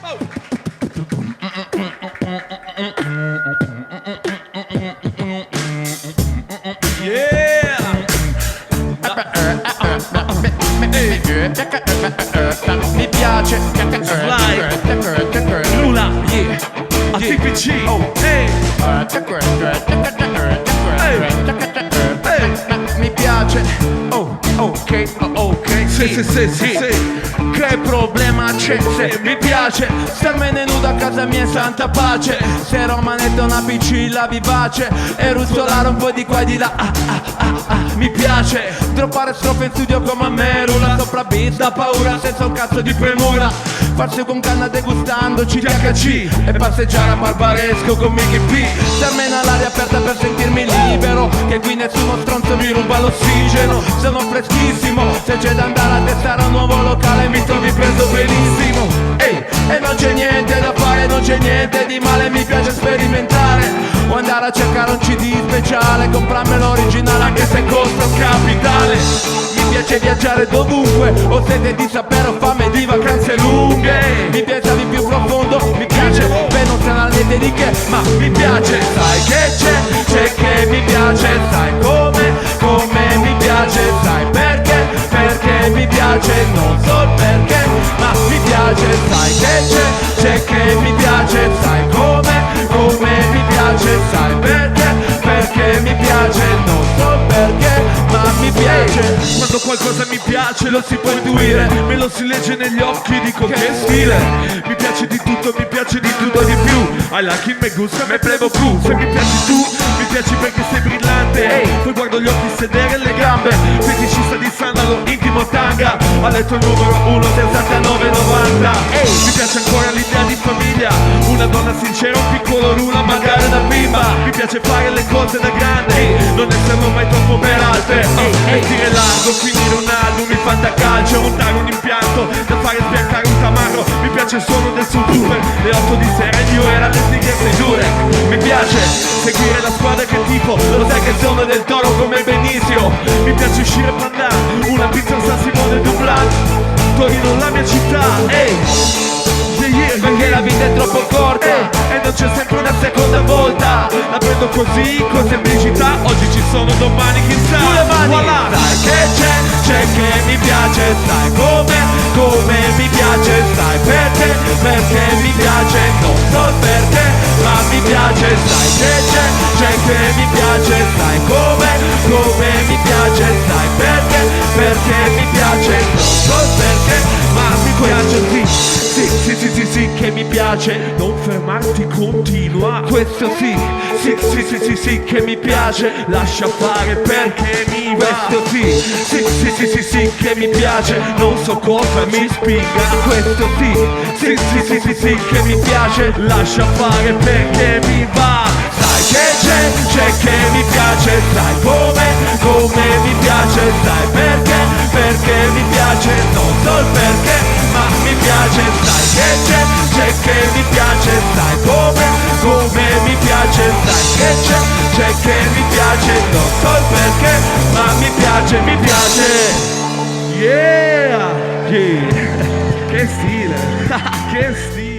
Mi piace Lula, ATPC, mi piace, ok, sì. che problema c'è se mi piace starmene nudo a casa mia in santa pace, se romanetta una piccilla vivace e ruzzolare un po' di qua e di là, mi piace droppare strofe in studio come a me, rulla sopra beat da paura senza un cazzo di premura, farsi con canna degustandoci THC e passeggiare a Barbaresco con Mickey P, starmene all'aria aperta per sentirmi libero, che qui nessuno stronzo mi ruba l'ossigeno, sono freschissimo, se c'è da andare a testare un nuovo locale mi trovi preso benissimo, ehi, e non c'è niente da fare, non c'è niente di male, mi piace sperimentare, o andare a cercare un CD speciale, comprarmelo originale anche se costa un capitale, mi piace viaggiare dovunque, ho sete di sapere, ho fame di vacanze lunghe, mi piace di più profondo, mi piace, beh non sarà niente di che, ma mi piace, sai che c'è che mi piace, sai come mi piace, sai perché mi piace, non so perché, ma mi piace, sai che c'è che mi piace, sai come mi piace, sai perché mi piace, non so perché, ma mi piace. Quando qualcosa mi piace lo si può intuire, me lo si legge negli occhi, dico che stile. Mi piace di tutto di più. I like it, me gusta, me plevo più. Se mi piaci tu, mi piaci perché sei brillante. Poi guardo gli occhi, sedere e le gambe. Feticista di sandalo, intimo tanga. Ha letto il numero 1 senza 9,90. Mi piace ancora l'idea di famiglia, una donna sincera, un piccolo rula, magari da bimba. Mi piace fare le cose da grandi, non esserlo mai troppo per altre. Mentire largo, finire un album, mi fantacalcio, montare un impianto da fare sbiancare un tamarro. Mi piace il suono del subwoofer, le 8 di sera e New Era, le sneakers e dure. Mi piace seguire la squadra che tifo, lo sai che sono del Toro come Benizio. Mi piace uscire a Pandan, una pizza a San Simone Dublin, Torino la mia città, perché la vita è troppo corta e non c'è sempre una seconda volta. La prendo così, con semplicità, oggi ci sono, domani chissà. Voilà. Sai che c'è che mi piace, sai come mi piace, sai perché mi piace, non so perché, ma mi piace, sai che c'è che mi piace, sai come mi piace, sai perché mi piace, non so perché, ma mi piace, sì, che mi piace, non fermarti, continua. questo sì, che mi piace, lascia fare perché mi va, questo sì, che mi piace, non so cosa mi spinga, questo sì, che mi piace, lascia fare perché mi va, sai che c'è che mi piace, sai come mi piace, sai perché mi piace, non so il perché, ma mi piace, sai che c'è che mi piace, sai come mi piace, sai che c'è che mi piace, non so il perché, ma mi piace, Yeah. Che stile, che stile.